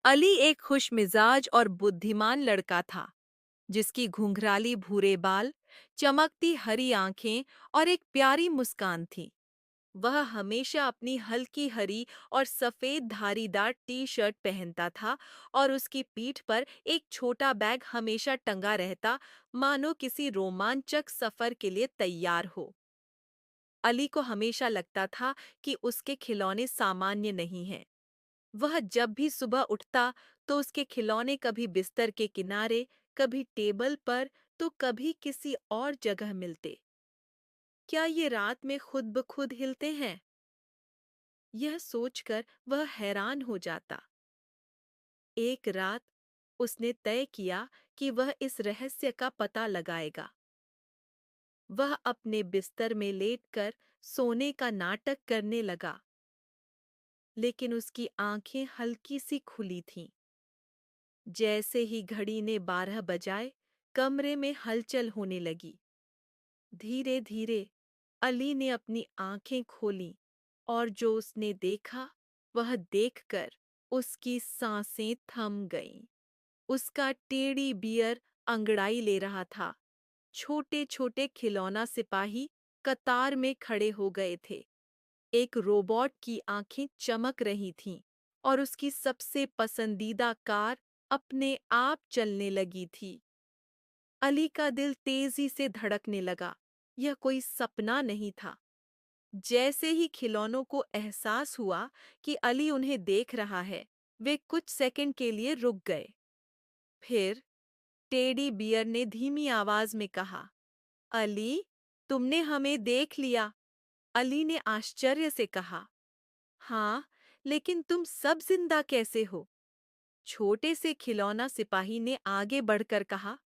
अली एक खुशमिजाज और बुद्धिमान लड़का था, जिसकी घुंघराली भूरे बाल, चमकती हरी आंखें और एक प्यारी मुस्कान थी। वह हमेशा अपनी हल्की हरी और सफेद धारीदार टी शर्ट पहनता था और उसकी पीठ पर एक छोटा बैग हमेशा टंगा रहता, मानो किसी रोमांचक सफर के लिए तैयार हो। अली को हमेशा लगता था कि उसके खिलौने सामान्य नहीं हैं। वह जब भी सुबह उठता तो उसके खिलौने कभी बिस्तर के किनारे, कभी टेबल पर, तो कभी किसी और जगह मिलते। क्या ये रात में खुद ब खुद हिलते हैं? यह सोचकर वह हैरान हो जाता। एक रात उसने तय किया कि वह इस रहस्य का पता लगाएगा। वह अपने बिस्तर में लेटकर सोने का नाटक करने लगा, लेकिन उसकी आंखें हल्की सी खुली थीं। जैसे ही घड़ी ने 12 बजाए, कमरे में हलचल होने लगी। धीरे धीरे अली ने अपनी आंखें खोलीं और जो उसने देखा, वह देखकर उसकी सांसें थम गईं। उसका टेडी बियर अंगड़ाई ले रहा था। छोटे छोटे खिलौना सिपाही कतार में खड़े हो गए थे। एक रोबोट की आंखें चमक रही थीं और उसकी सबसे पसंदीदा कार अपने आप चलने लगी थी। अली का दिल तेजी से धड़कने लगा। यह कोई सपना नहीं था। जैसे ही खिलौनों को एहसास हुआ कि अली उन्हें देख रहा है, वे कुछ सेकंड के लिए रुक गए। फिर टेडी बियर ने धीमी आवाज में कहा, अली, तुमने हमें देख लिया। अली ने आश्चर्य से कहा, हाँ, लेकिन तुम सब जिंदा कैसे हो? छोटे से खिलौना सिपाही ने आगे बढ़कर कहा,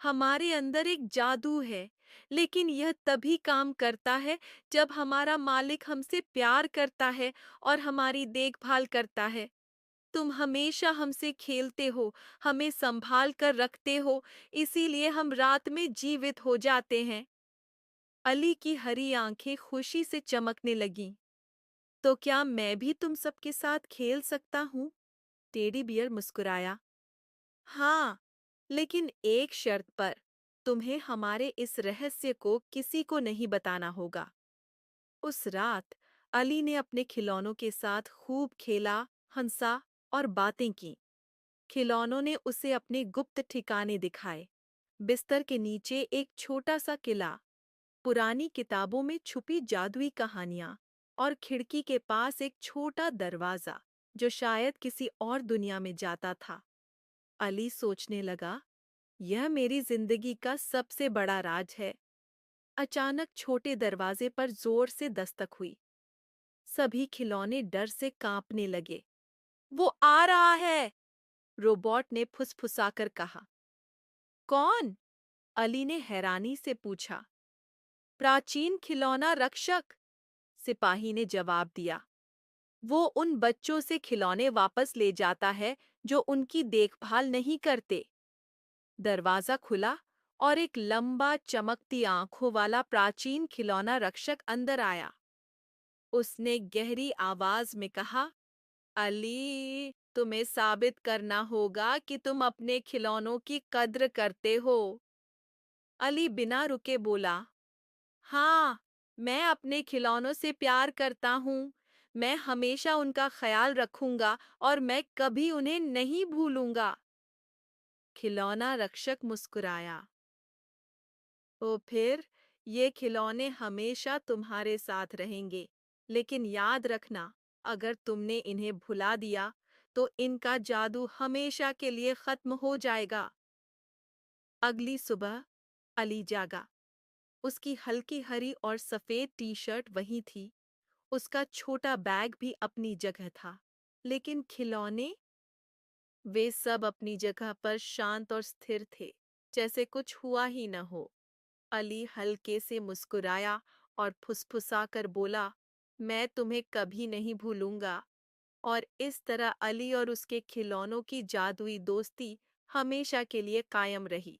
हमारे अंदर एक जादू है, लेकिन यह तभी काम करता है जब हमारा मालिक हमसे प्यार करता है और हमारी देखभाल करता है। तुम हमेशा हमसे खेलते हो, हमें संभाल कर रखते हो, इसीलिए हम रात में जीवित हो जाते हैं। अली की हरी आंखें खुशी से चमकने लगीं। तो क्या मैं भी तुम सबके साथ खेल सकता हूँ? टेडी बियर मुस्कुराया। हाँ, लेकिन एक शर्त पर। तुम्हें हमारे इस रहस्य को किसी को नहीं बताना होगा। उस रात अली ने अपने खिलौनों के साथ खूब खेला, हंसा और बातें की। खिलौनों ने उसे अपने गुप्त ठिकाने दिखाए। बिस्तर के नीचे एक छोटा सा किला, पुरानी किताबों में छुपी जादुई कहानियां और खिड़की के पास एक छोटा दरवाजा जो शायद किसी और दुनिया में जाता था। अली सोचने लगा, यह मेरी जिंदगी का सबसे बड़ा राज है। अचानक छोटे दरवाजे पर जोर से दस्तक हुई। सभी खिलौने डर से कांपने लगे। वो आ रहा है, रोबोट ने फुसफुसाकर कहा। कौन? अली ने हैरानी से पूछा। प्राचीन खिलौना रक्षक, सिपाही ने जवाब दिया। वो उन बच्चों से खिलौने वापस ले जाता है जो उनकी देखभाल नहीं करते। दरवाजा खुला और एक लंबा चमकती आंखों वाला प्राचीन खिलौना रक्षक अंदर आया। उसने गहरी आवाज में कहा, अली, तुम्हें साबित करना होगा कि तुम अपने खिलौनों की कद्र करते हो। अली बिना रुके बोला, हाँ, मैं अपने खिलौनों से प्यार करता हूँ। मैं हमेशा उनका ख्याल रखूंगा और मैं कभी उन्हें नहीं भूलूंगा। खिलौना रक्षक मुस्कुराया। तो फिर ये खिलौने हमेशा तुम्हारे साथ रहेंगे, लेकिन याद रखना, अगर तुमने इन्हें भुला दिया तो इनका जादू हमेशा के लिए खत्म हो जाएगा। अगली सुबह अली जागा। उसकी हल्की हरी और सफेद टी शर्ट वही थी। उसका छोटा बैग भी अपनी जगह था, लेकिन खिलौने, वे सब अपनी जगह पर शांत और स्थिर थे, जैसे कुछ हुआ ही न हो। अली हल्के से मुस्कुराया और फुसफुसाकर बोला, मैं तुम्हें कभी नहीं भूलूंगा। और इस तरह अली और उसके खिलौनों की जादुई दोस्ती हमेशा के लिए कायम रही।